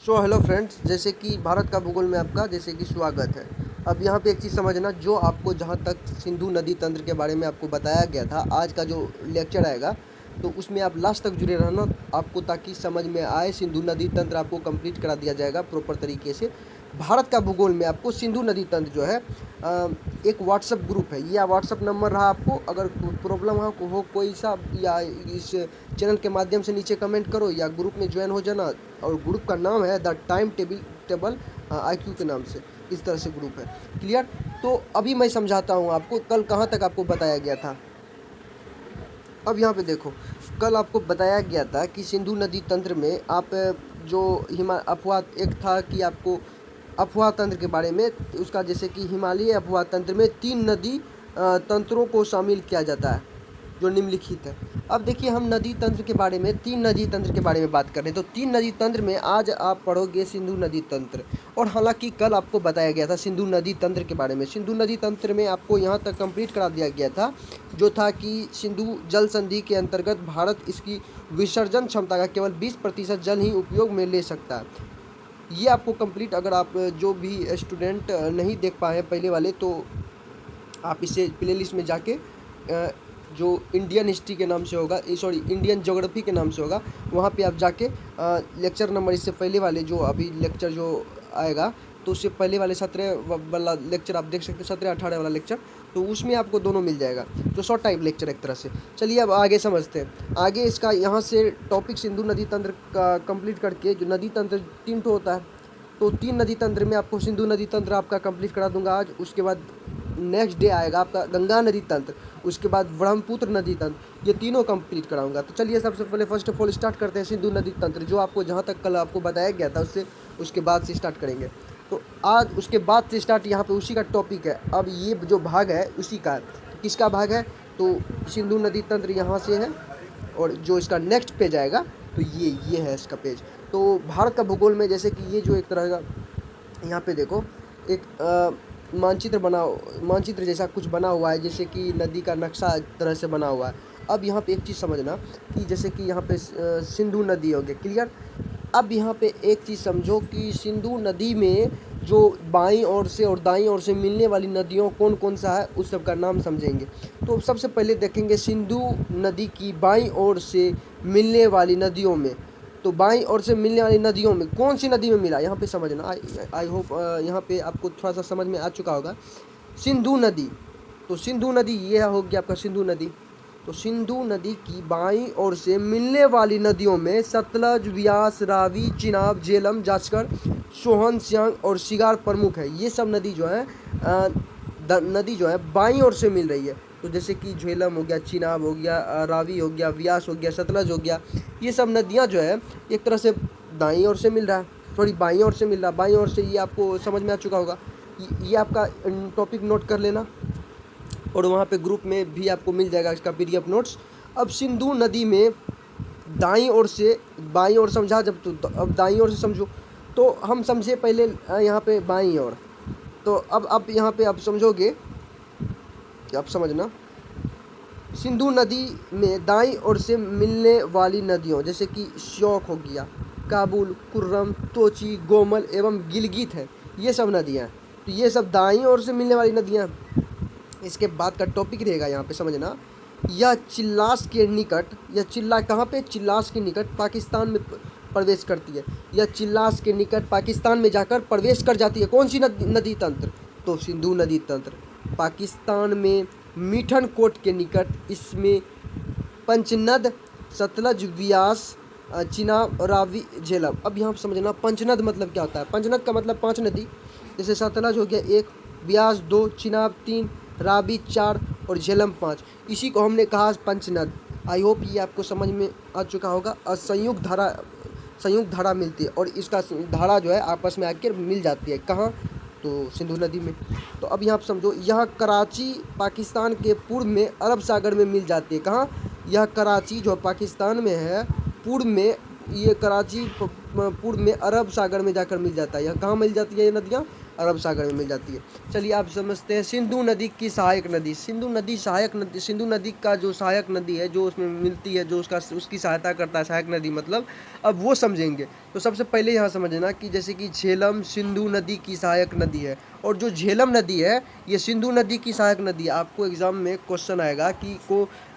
Hello friends, जैसे कि भारत का भूगोल में आपका जैसे कि स्वागत है। अब यहाँ पे एक चीज़ समझना, जो आपको जहाँ तक सिंधु नदी तंत्र के बारे में आपको बताया गया था, आज का जो लेक्चर आएगा तो उसमें आप लास्ट तक जुड़े रहना आपको, ताकि समझ में आए। सिंधु नदी तंत्र आपको कंप्लीट करा दिया जाएगा प्रॉपर तरीके से। भारत का भूगोल में आपको सिंधु नदी तंत्र जो है एक व्हाट्सअप ग्रुप है, या व्हाट्सअप नंबर रहा आपको, अगर प्रॉब्लम हो कोई सा, या इस चैनल के माध्यम से नीचे कमेंट करो या ग्रुप में ज्वाइन हो जाना। और ग्रुप का नाम है द टाइम टेबल IQ के नाम से, इस तरह से ग्रुप है। क्लियर? तो अभी मैं समझाता हूँ आपको कल कहाँ तक आपको बताया गया था। अब यहाँ पे देखो, कल आपको बताया गया था कि सिंधु नदी तंत्र में आप जो अफवाह एक था कि आपको अफवाह तंत्र के बारे में, उसका जैसे कि हिमालय अफवाह तंत्र में 3 नदी तंत्रों को शामिल किया जाता है जो निम्नलिखित है। अब देखिए, हम नदी तंत्र के बारे में 3 नदी तंत्र के बारे में बात कर रहे हैं। तो 3 नदी तंत्र में आज आप पढ़ोगे सिंधु नदी तंत्र। और हालांकि कल आपको बताया गया था सिंधु नदी तंत्र के बारे में। सिंधु नदी तंत्र में आपको यहाँ तक कंप्लीट करा दिया गया था, जो था कि सिंधु जल संधि के अंतर्गत भारत इसकी विसर्जन क्षमता का केवल 20% जल ही उपयोग में ले सकता है। ये आपको कंप्लीट, अगर आप जो भी स्टूडेंट नहीं देख पाए पहले वाले, तो आप इसे प्लेलिस्ट में जाके जो इंडियन हिस्ट्री के नाम से होगा, सॉरी इंडियन ज्योग्राफी के नाम से होगा, वहाँ पे आप जाके लेक्चर नंबर, इससे पहले वाले जो अभी लेक्चर जो आएगा, तो उससे पहले वाले 17 वाला लेक्चर आप देख सकते हैं, 17-18 वाला लेक्चर, तो उसमें आपको दोनों मिल जाएगा। तो शॉर्ट टाइप लेक्चर एक तरह से। चलिए अब आगे समझते हैं। आगे इसका यहाँ से टॉपिक सिंधु नदी तंत्र का कंप्लीट करके, जो नदी तंत्र 3 ठो होता है, तो 3 नदी तंत्र में आपको सिंधु नदी तंत्र आपका कंप्लीट करा दूंगा आज। उसके बाद नेक्स्ट डे आएगा आपका गंगा नदी तंत्र, उसके बाद ब्रह्मपुत्र नदी तंत्र, ये तीनों कंप्लीट कराऊंगा। तो चलिए सबसे पहले फर्स्ट ऑफ ऑल स्टार्ट करते हैं सिंधु नदी तंत्र, जो आपको जहाँ तक कल आपको बताया गया था उससे उसके बाद से स्टार्ट करेंगे। तो आज उसके बाद से स्टार्ट, यहाँ पे उसी का टॉपिक है। अब ये जो भाग है उसी का है। तो किसका भाग है? तो सिंधु नदी तंत्र यहाँ से है, और जो इसका नेक्स्ट पेज आएगा तो ये है इसका पेज। तो भारत का भूगोल में जैसे कि ये जो एक तरह का, यहाँ पे देखो एक मानचित्र जैसा कुछ बना हुआ है, जैसे कि नदी का नक्शा तरह से बना हुआ है। अब यहाँ पे एक चीज़ समझना कि जैसे कि यहाँ पे सिंधु नदी हो गया, क्लियर। अब यहाँ पे एक चीज़ समझो कि सिंधु नदी में जो बाईं ओर से और दाईं ओर से मिलने वाली नदियों कौन कौन सा है, उस सब का नाम समझेंगे। तो सबसे पहले देखेंगे सिंधु नदी की बाईं ओर से मिलने वाली नदियों में। तो बाईं ओर से मिलने वाली नदियों में कौन सी नदी में मिला, यहाँ पे समझना। आई होप यहाँ पे आपको थोड़ा सा समझ में आ चुका होगा। सिंधु नदी, तो सिंधु नदी ये हो गया आपका सिंधु नदी। तो सिंधु नदी की बाईं ओर से मिलने वाली नदियों में सतलज, व्यास, रावी, चिनाब, झेलम, जास्कर, सोहन, सियांग और शिगार प्रमुख है। ये सब नदी जो है नदी जो है बाईं ओर से मिल रही है। तो जैसे कि झेलम हो गया, चिनाब हो गया, रावी हो गया, व्यास हो गया, सतलज हो गया, ये सब नदियाँ जो है एक तरह से दाईं ओर से मिल रहा है, सॉरी बाईं ओर से मिल रहा है। बाईं ओर से ये आपको समझ में आ चुका होगा। ये आपका टॉपिक नोट कर लेना, और वहाँ पे ग्रुप में भी आपको मिल जाएगा इसका PDF नोट्स। अब सिंधु नदी में दाईं ओर से बाईं ओर समझा जब, तो अब दाईं ओर से समझो। तो हम समझे पहले यहाँ पे बाईं ओर। तो अब यहाँ पे आप समझोगे, आप समझना, सिंधु नदी में दाईं ओर से मिलने वाली नदियों जैसे कि श्योक हो गया, काबुल, कुर्रम, तोची, गोमल एवं गिलगित है, ये सब नदियाँ हैं। तो ये सब दाईं ओर से मिलने वाली नदियाँ। इसके बाद का टॉपिक रहेगा यहाँ पे समझना, यह चिल्लास के निकट, यह चिल्ला कहाँ पे? चिल्लास के निकट पाकिस्तान में प्रवेश करती है। यह चिल्लास के निकट पाकिस्तान में जाकर प्रवेश कर जाती है। कौन सी नदी तंत्र? तो सिंधु नदी तंत्र। पाकिस्तान में मीठन कोट के निकट इसमें पंचनद, सतलज, व्यास, चिनाब, रावी, झेलम। अब यहाँ समझना पंचनद मतलब क्या होता है। पंचनद का मतलब 5 नदी, जैसे सतलज हो गया 1, व्यास 2, चिनाब 3, रावी 4 और झेलम 5। इसी को हमने कहा पंचनद। आई होप ये आपको समझ में आ चुका होगा। और संयुक्त धारा मिलती है, और इसका धारा जो है आपस में आकर मिल जाती है। कहाँ? तो सिंधु नदी में। तो अब यहाँ आप समझो, यह कराची पाकिस्तान के पूर्व में अरब सागर में मिल जाती है। कहाँ? यह कराची जो पाकिस्तान में है, पूर्व में, ये कराची पूर्व में अरब सागर में जाकर मिल जाता है। यह कहाँ मिल जाती है ये नदियाँ? अरब सागर में मिल जाती है। चलिए आप समझते हैं सिंधु नदी की सहायक नदी। सिंधु नदी का जो सहायक नदी है, जो उसमें मिलती है, जो उसकी सहायता करता है, सहायक नदी मतलब, अब वो समझेंगे। तो सबसे पहले यहाँ समझना कि जैसे कि झेलम सिंधु नदी की सहायक नदी है, और जो झेलम नदी है ये सिंधु नदी की सहायक नदी है। आपको एग्जाम में क्वेश्चन आएगा कि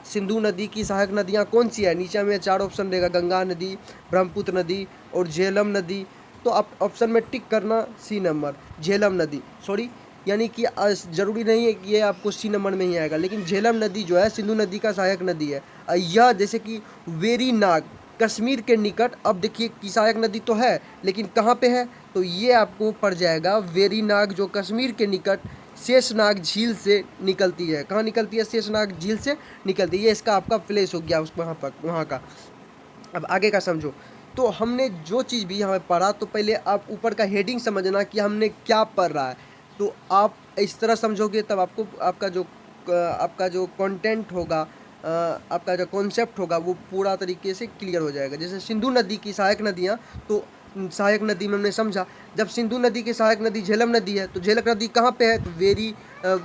सिंधु नदी की सहायक नदियाँ कौन सी है। नीचे में 4 ऑप्शन देगा, गंगा नदी, ब्रह्मपुत्र नदी और झेलम नदी। तो आप ऑप्शन में टिक करना सी नंबर, झेलम नदी। सॉरी, यानी कि ज़रूरी नहीं है कि ये आपको सी नंबर में ही आएगा, लेकिन झेलम नदी जो है सिंधु नदी का सहायक नदी है। यह जैसे कि वेरीनाग कश्मीर के निकट, अब देखिए कि सहायक नदी तो है लेकिन कहाँ पे है, तो ये आपको पड़ जाएगा वेरीनाग, जो कश्मीर के निकट शेषनाग झील से निकलती है। कहाँ निकलती है? शेषनाग झील से निकलती है। ये इसका आपका फ्लैश हो गया उस वहाँ का। अब आगे का समझो। तो हमने जो चीज़ भी यहाँ पे पढ़ा, तो पहले आप ऊपर का हेडिंग समझना कि हमने क्या पढ़ रहा है। तो आप इस तरह समझोगे तब आपको आपका जो कंटेंट होगा, आपका जो कॉन्सेप्ट होगा वो पूरा तरीके से क्लियर हो जाएगा। जैसे सिंधु नदी की सहायक नदियाँ, तो सहायक नदी में हमने समझा, जब सिंधु नदी की सहायक नदी झेलम नदी है, तो झेलम नदी कहाँ पे है? तो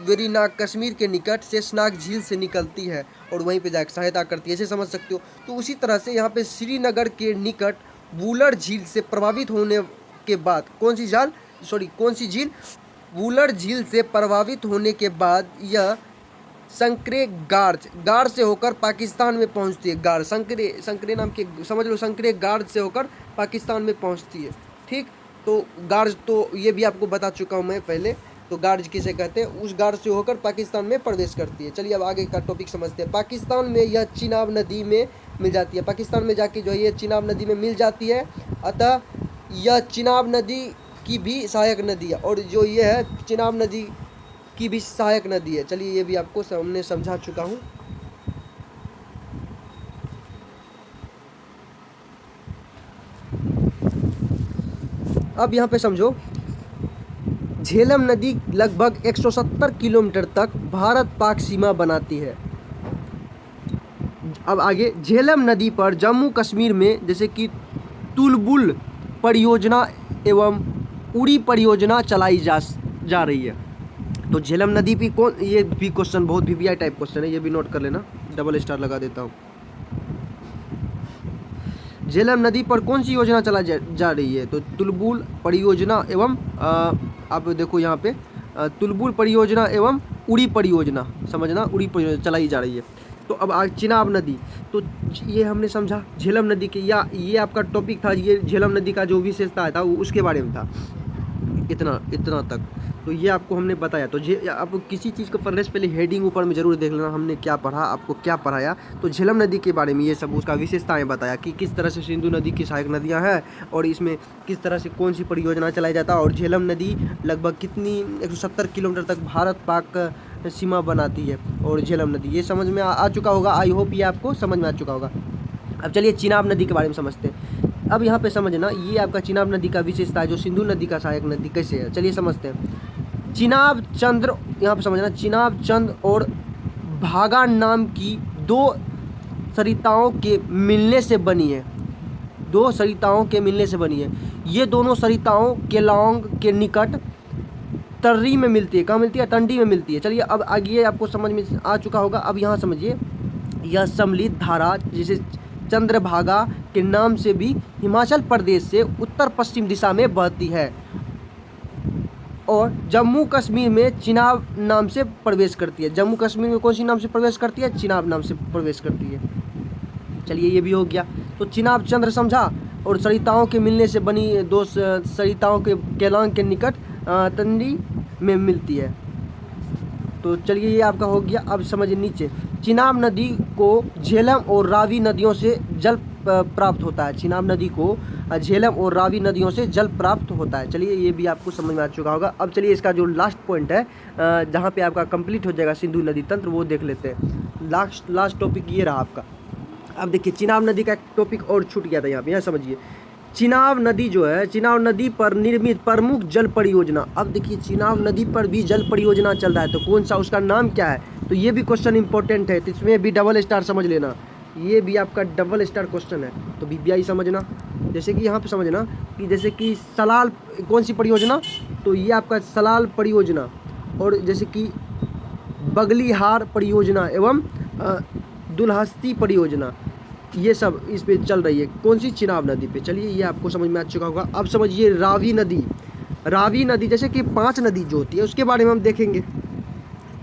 वेरीनाग कश्मीर के निकट शेषनाग झील से निकलती है और वहीं पे जाकर सहायता करती है, ऐसे समझ सकते हो। तो उसी तरह से यहाँ पे श्रीनगर के निकट वुलर झील से प्रभावित होने के बाद, कौन सी झील? वुलर झील से प्रभावित होने के बाद यह संक्रे गार्ज से होकर पाकिस्तान में पहुंचती है। गार्ज, संक्रे नाम के समझ लो, संक्रे गार्ज से होकर पाकिस्तान में पहुंचती है। ठीक, तो गार्ज तो ये भी आपको बता चुका हूं मैं पहले। तो गार्ज किसे कहते हैं? उस गार्ज से होकर पाकिस्तान में प्रवेश करती है। चलिए अब आगे का टॉपिक समझते हैं। पाकिस्तान में यह चिनाब नदी में मिल जाती है। पाकिस्तान में जाके जो है ये चिनाब नदी में मिल जाती है। अतः यह चिनाब नदी की भी सहायक नदी है, और जो ये है चिनाब नदी की भी सहायक नदी है। चलिए ये भी आपको हमने समझा चुका हूँ। अब यहाँ पे समझो, झेलम नदी लगभग 170 किलोमीटर तक भारत पाक सीमा बनाती है। अब आगे, झेलम नदी पर जम्मू कश्मीर में जैसे कि तुलबुल परियोजना एवं उड़ी परियोजना चलाई जा रही है। तो झेलम नदी भी ये भी क्वेश्चन बहुत VVI टाइप क्वेश्चन है, ये भी नोट कर लेना, डबल स्टार लगा देता हूँ। झेलम नदी पर कौन सी योजना चलाई जा रही है? तो तुलबुल परियोजना एवं आप देखो यहाँ पे तुलबुल परियोजना एवं उड़ी परियोजना, समझना, उड़ी परियोजना चलाई जा रही है। तो अब चिनाब नदी, तो ये हमने समझा झेलम नदी के, या ये आपका टॉपिक था, ये झेलम नदी का जो विशेषता था वो उसके बारे में था, इतना तक। तो ये आपको हमने बताया। तो आप किसी चीज़ को पढ़ने से पहले हेडिंग ऊपर में ज़रूर देख लेना, हमने क्या पढ़ा, आपको क्या पढ़ाया। तो झेलम नदी के बारे में ये सब उसका विशेषताएं बताया कि किस तरह से सिंधु नदी की सहायक नदियां हैं और इसमें किस तरह से कौन सी परियोजना चलाई जाता है, और झेलम नदी लगभग कितनी 170 किलोमीटर तक भारत पाक सीमा बनाती है। और झेलम नदी ये समझ में आ चुका होगा, आई होप ये आपको समझ में आ चुका होगा। अब चलिए चिनाब नदी के बारे में समझते हैं। अब यहाँ पे समझना, ये आपका चिनाब नदी का विशेषता है जो सिंधु नदी का सहायक नदी कैसे है, चलिए समझते हैं। चिनाब चंद्र, यहाँ पे समझना, चिनाब चंद और भागा नाम की 2 सरिताओं के मिलने से बनी है। 2 सरिताओं के मिलने से बनी है। ये दोनों सरिताओं केलांग के निकट तर्री में मिलती है। कहाँ मिलती है? टंडी में मिलती है। चलिए अब आगे आपको समझ में आ चुका होगा। अब यहाँ समझिए, यह सम्मिलित धारा जिसे चंद्रभागा के नाम से भी हिमाचल प्रदेश से उत्तर पश्चिम दिशा में बहती है और जम्मू कश्मीर में चिनाब नाम से प्रवेश करती है। जम्मू कश्मीर में कौन सी नाम से प्रवेश करती है? चिनाब नाम से प्रवेश करती है। चलिए ये भी हो गया। तो चिनाब चंद्र समझा, और सरिताओं के मिलने से बनी 2 सरिताओं के केलांग के निकट तंडी में मिलती है। तो चलिए ये आपका हो गया। अब समझिए नीचे, चिनाब नदी को झेलम और रावी नदियों से जल प्राप्त होता है। चिनाब नदी को झेलम और रावी नदियों से जल प्राप्त होता है। चलिए ये भी आपको समझ में आ चुका होगा। अब चलिए इसका जो लास्ट पॉइंट है, जहाँ पे आपका कंप्लीट हो जाएगा सिंधु नदी तंत्र, वो देख लेते हैं। लास्ट टॉपिक ये रहा आपका। अब देखिए चिनाब नदी का एक टॉपिक और छूट गया था यहाँ पे, यहाँ समझिए। चिनाब नदी जो है, चिनाब नदी पर निर्मित प्रमुख जल परियोजना। अब देखिए चिनाब नदी पर भी जल परियोजना चल रहा है, तो कौन सा, उसका नाम क्या है? तो ये भी क्वेश्चन इंपॉर्टेंट है, तो इसमें भी डबल स्टार समझ लेना। ये भी आपका डबल स्टार क्वेश्चन है, तो BPI समझना। जैसे कि यहाँ पे समझना कि जैसे कि सलाल कौन सी परियोजना, तो ये आपका सलाल परियोजना, और जैसे कि बगलीहार परियोजना एवं दुलहस्ती परियोजना, ये सब इस पे चल रही है। कौन सी? चिनाब नदी पे। चलिए ये आपको समझ में आ चुका होगा। अब समझिए रावी नदी। रावी नदी जैसे कि 5 नदी जो होती है उसके बारे में हम देखेंगे,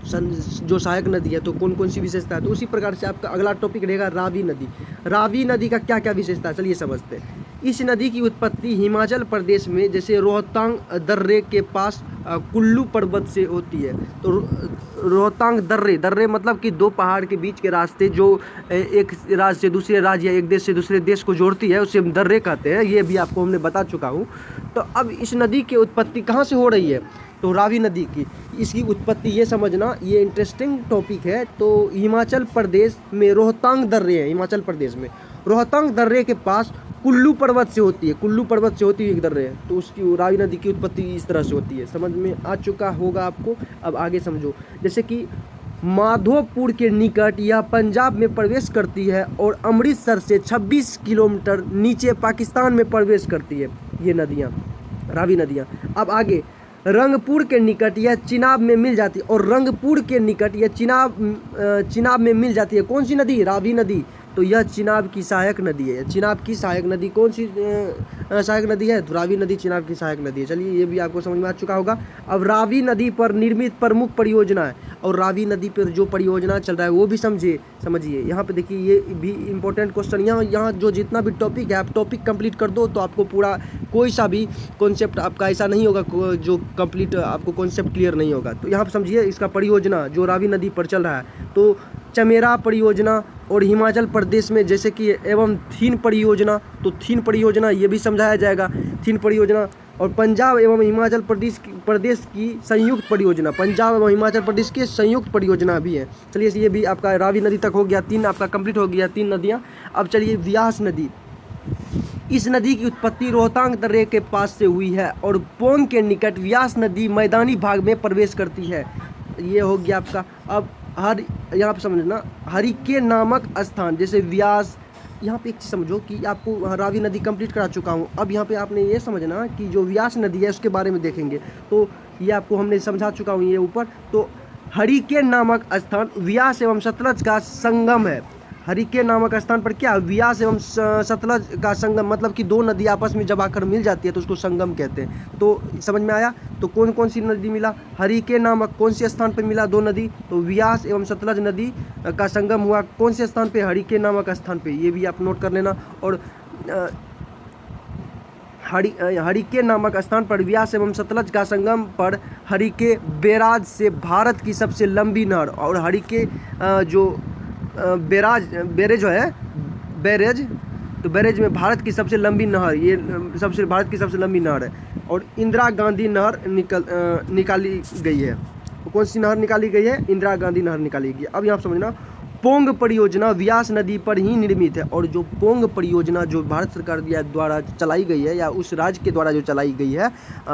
जो सहायक नदी है तो कौन कौन सी विशेषता है। तो उसी प्रकार से आपका अगला टॉपिक रहेगा रावी नदी। रावी नदी का क्या क्या विशेषता है, चलिए समझते हैं। इस नदी की उत्पत्ति हिमाचल प्रदेश में जैसे रोहतांग दर्रे के पास कुल्लू पर्वत से होती है। तो रोहतांग दर्रे मतलब कि 2 पहाड़ के बीच के रास्ते जो एक राज्य से दूसरे राज्य या एक देश से दूसरे देश को जोड़ती है उसे हम दर्रे कहते हैं। ये भी आपको हमने बता चुका हूँ। तो अब इस नदी की उत्पत्ति कहाँ से हो रही है, तो रावी नदी की इसकी उत्पत्ति ये समझना, ये इंटरेस्टिंग टॉपिक है। तो हिमाचल प्रदेश में रोहतांग दर्रे है, हिमाचल प्रदेश में रोहतांग दर्रे के पास कुल्लू पर्वत से होती है, कुल्लू पर्वत से होती हुई एक दर्रे है। तो उसकी रावी नदी की उत्पत्ति इस तरह से होती है। समझ में आ चुका होगा आपको। अब आगे समझो। जैसे कि माधोपुर के निकट यह पंजाब में प्रवेश करती है और अमृतसर से 26 किलोमीटर नीचे पाकिस्तान में प्रवेश करती है ये नदियाँ, रावी नदियाँ। अब आगे रंगपुर के निकट यह चिनाब में मिल जाती है, और रंगपुर के निकट यह चिनाब में मिल जाती है। कौन सी नदी? रावी नदी। तो यह चिनाब की सहायक नदी है। चिनाब की सहायक नदी कौन सी सहायक नदी है? तो रावी नदी चिनाब की सहायक नदी है। चलिए ये भी आपको समझ में आ चुका होगा। अब रावी नदी पर निर्मित प्रमुख परियोजना है, और रावी नदी पर जो परियोजना चल रहा है वो भी समझिए। यहाँ पे देखिए ये भी इंपॉर्टेंट क्वेश्चन। यहाँ जो जितना भी टॉपिक है आप टॉपिक कंप्लीट कर दो तो आपको पूरा कोई सा भी कॉन्सेप्ट आपका ऐसा नहीं होगा जो कंप्लीट आपको कॉन्सेप्ट क्लियर नहीं होगा। तो यहाँ पर समझिए इसका परियोजना जो रावी नदी पर चल रहा है, तो चमेरा परियोजना, और हिमाचल प्रदेश में जैसे कि एवं थीन परियोजना, तो थीन परियोजना ये भी समझाया जाएगा, थीन परियोजना। और पंजाब एवं हिमाचल प्रदेश की संयुक्त परियोजना, पंजाब एवं हिमाचल प्रदेश की संयुक्त परियोजना भी है। चलिए ये भी आपका रावी नदी तक हो गया, 3 आपका कंप्लीट हो गया, 3 नदियाँ। अब चलिए व्यास नदी। इस नदी की उत्पत्ति रोहतांग दर्रे के पास से हुई है और पोंग के निकट व्यास नदी मैदानी भाग में प्रवेश करती है। ये हो गया आपका। अब यहाँ पर समझना हरिके नामक स्थान, जैसे व्यास। यहाँ पे एक चीज़ समझो कि आपको रावी नदी कंप्लीट करा चुका हूँ। अब यहाँ पे आपने ये समझना कि जो व्यास नदी है उसके बारे में देखेंगे। तो ये आपको हमने समझा चुका हूँ ये ऊपर। तो हरिके नामक स्थान व्यास एवं सतलज का संगम है। हरिके नामक स्थान पर क्या? व्यास एवं सतलज का संगम, मतलब कि 2 नदी आपस में जब आकर मिल जाती है तो उसको संगम कहते हैं। तो समझ में आया। तो कौन कौन सी नदी मिला? हरिके नामक कौन से स्थान पर मिला? 2 नदी। तो व्यास एवं सतलज नदी का संगम हुआ कौन से स्थान पे? हरिके नामक स्थान पे। ये भी आप नोट कर लेना। और हरिके नामक स्थान पर व्यास एवं सतलज का संगम पर हरिके बैराज से भारत की सबसे लंबी नहर, और हरिके जो बैरेज है, तो बैरेज में भारत की सबसे लंबी नहर, ये भारत की सबसे लंबी नहर है। और इंदिरा गांधी नहर निकाली गई है। कौन सी नहर निकाली गई है? इंदिरा गांधी नहर निकाली गई है। अब यहाँ समझना पोंग परियोजना व्यास नदी पर ही निर्मित है, और जो पोंग परियोजना जो भारत सरकार द्वारा चलाई गई है या उस राज्य के द्वारा जो चलाई गई है,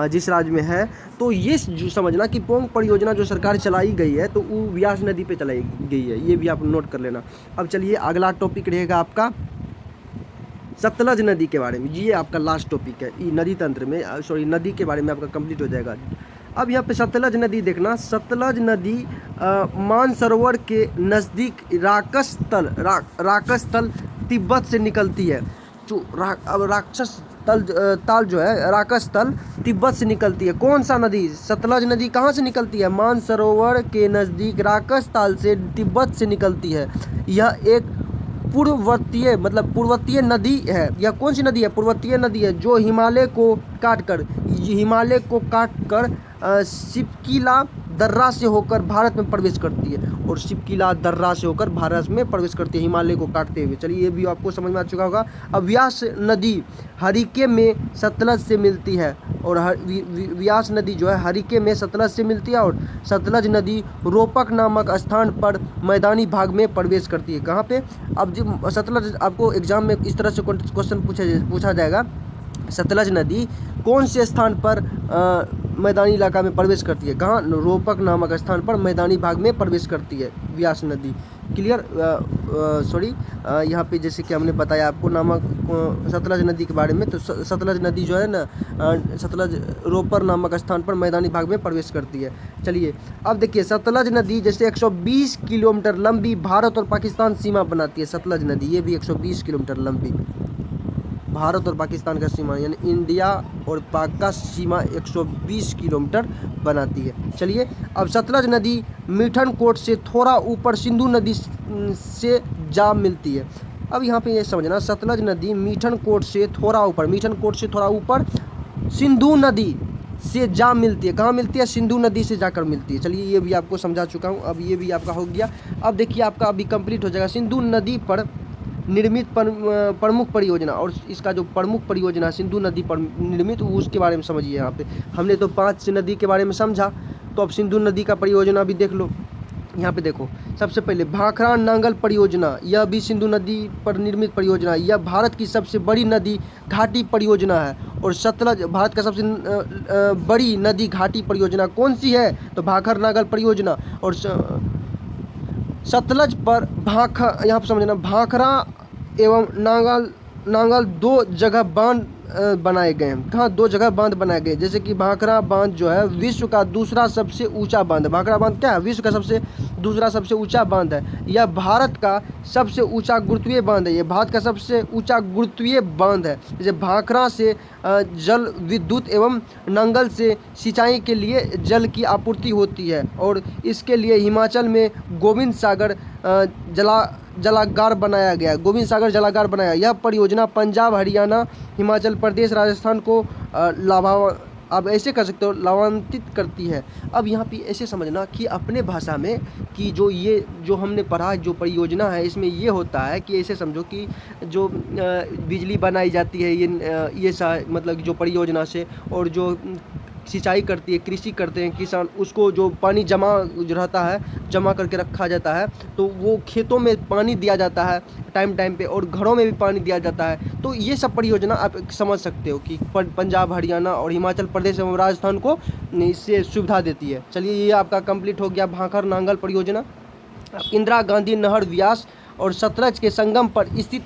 जिस राज्य में है, तो ये जो समझना कि पोंग परियोजना जो सरकार चलाई गई है तो वो व्यास नदी पे चलाई गई है। ये भी आप नोट कर लेना। अब चलिए अगला टॉपिक रहेगा आपका सतलज नदी के बारे में। ये आपका लास्ट टॉपिक है नदी तंत्र में, नदी के बारे में आपका कंप्लीट हो जाएगा। अब यहाँ पे सतलज नदी देखना। सतलज नदी मानसरोवर के नज़दीक राकस तल तिब्बत से निकलती है। जो अब राक्षस ताल जो है राकस तल तिब्बत से निकलती है। कौन सा नदी? सतलज नदी कहाँ से निकलती है? मानसरोवर के नज़दीक राकस ताल से तिब्बत से निकलती है। यह एक पूर्वतीय नदी है। यह कौन सी नदी है? पूर्वतीय नदी है, जो हिमालय को काटकर शिपकीला दर्रा से होकर भारत में प्रवेश करती है, और शिपकीला दर्रा से होकर भारत में प्रवेश करती है हिमालय को काटते हुए। चलिए ये भी आपको समझ में आ चुका होगा। अब व्यास नदी हरिके में सतलज से मिलती है, और व्यास नदी जो है हरिके में सतलज से मिलती है, और सतलज नदी रोपक नामक स्थान पर मैदानी भाग में प्रवेश करती है। कहाँ पे? अब जब सतलज आपको एग्जाम में इस तरह से क्वेश्चन पूछा जाएगा, सतलज नदी कौन से स्थान पर मैदानी इलाका में प्रवेश करती है? कहाँ? रोपक नामक स्थान पर मैदानी भाग में प्रवेश करती है व्यास नदी। क्लियर? सॉरी, यहाँ पे जैसे कि हमने बताया आपको सतलज नदी के बारे में, तो सतलज नदी जो है ना, सतलज रोपर नामक स्थान पर मैदानी भाग में प्रवेश करती है। चलिए अब देखिए, सतलज नदी जैसे 120 किलोमीटर लंबी भारत और पाकिस्तान सीमा बनाती है। सतलज नदी ये भी 120 किलोमीटर लंबी भारत और पाकिस्तान का सीमा, यानी इंडिया और पाक का सीमा 120 किलोमीटर बनाती है। चलिए अब सतलज नदी मिठनकोट से थोड़ा ऊपर सिंधु नदी से जा मिलती है। अब यहाँ पे ये समझना, सतलज नदी मिठनकोट से थोड़ा ऊपर सिंधु नदी से जा मिलती है। कहाँ मिलती है? सिंधु नदी से जाकर मिलती है। चलिए ये भी आपको समझा चुका हूँ, अब ये भी आपका हो गया। अब देखिए आपका अभी कंप्लीट हो जाएगा सिंधु नदी पर निर्मित प्रमुख परियोजना, और इसका जो प्रमुख परियोजना सिंधु नदी पर निर्मित, उसके बारे में समझिए। यहाँ पे हमने तो 5 नदी के बारे में समझा, तो अब सिंधु नदी का परियोजना भी देख लो। यहाँ पे देखो, सबसे पहले भाखड़ा नांगल परियोजना, यह भी सिंधु नदी पर निर्मित परियोजना है। यह भारत की सबसे बड़ी नदी घाटी परियोजना है। और सतलज भारत का सबसे बड़ी नदी घाटी परियोजना कौन सी है? तो भाखड़ा नांगल परियोजना। और सतलज पर यहाँ पर समझना, भाखड़ा एवं नांगल 2 जगह बांध बनाए गए हैं। कहाँ? 2 जगह बांध बनाए गए, जैसे कि भाखड़ा बांध जो है विश्व का दूसरा सबसे ऊंचा बांध है। भाखड़ा बांध क्या है? विश्व का दूसरा सबसे ऊंचा बांध है। यह भारत का सबसे ऊंचा गुरुत्वीय बांध है। जैसे भाखड़ा से जल विद्युत एवं नांगल से सिंचाई के लिए जल की आपूर्ति होती है। और इसके लिए हिमाचल में गोविंद सागर जलागार बनाया गया। यह परियोजना पंजाब, हरियाणा, हिमाचल प्रदेश, राजस्थान को आप ऐसे कर सकते हो, लाभान्वित करती है। अब यहाँ पे ऐसे समझना कि अपने भाषा में कि जो हमने पढ़ा, जो परियोजना है, इसमें ये होता है कि ऐसे समझो कि जो बिजली बनाई जाती है मतलब जो परियोजना से, और जो सिंचाई करती है, कृषि करते हैं किसान, उसको जो पानी जमा करके रखा जाता है, तो वो खेतों में पानी दिया जाता है टाइम पे, और घरों में भी पानी दिया जाता है। तो ये सब परियोजना आप समझ सकते हो कि पंजाब, हरियाणा और हिमाचल प्रदेश एवं राजस्थान को इससे सुविधा देती है। चलिए ये आपका कंप्लीट हो गया भाखड़ा नांगल परियोजना। इंदिरा गांधी नहर व्यास और सतलज के संगम पर स्थित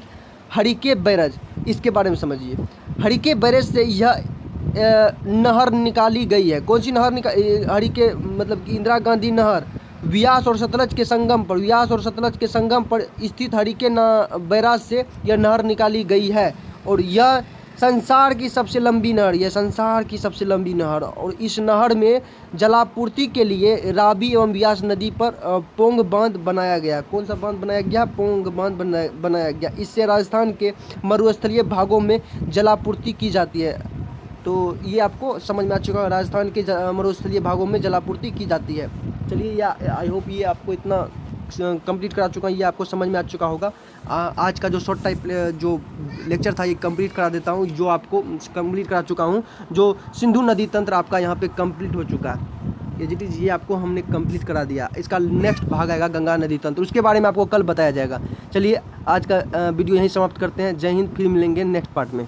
हरिके बैराज, इसके बारे में समझिए। हरिके बैराज से यह नहर निकाली गई है। कौन सी नहर हरिके मतलब कि इंदिरा गांधी नहर व्यास और सतलज के संगम पर स्थित हरिके बैराज से यह नहर निकाली गई है। और यह संसार की सबसे लंबी नहर, और इस नहर में जलापूर्ति के लिए रावी एवं व्यास नदी पर पोंग बांध बनाया गया। कौन सा बांध बनाया गया? पोंग बांध बनाया गया। इससे राजस्थान के मरुस्थलीय भागों में जलापूर्ति की जाती है। तो ये आपको समझ में आ चुका है, राजस्थान के मरुस्थलीय भागों में जलापूर्ति की जाती है। चलिए आई होप ये आपको इतना कंप्लीट करा चुका हूँ, ये आपको समझ में आ चुका होगा। आज का जो शॉर्ट टाइप जो लेक्चर था ये कंप्लीट करा देता हूँ, जो आपको कंप्लीट करा चुका हूँ। जो सिंधु नदी तंत्र आपका यहाँ पे कंप्लीट हो चुका है, ये आपको हमने कंप्लीट करा दिया। इसका नेक्स्ट भाग आएगा गंगा नदी तंत्र, उसके बारे में आपको कल बताया जाएगा। चलिए आज का वीडियो यहीं समाप्त करते हैं। जय हिंद, फिर मिलेंगे नेक्स्ट पार्ट में।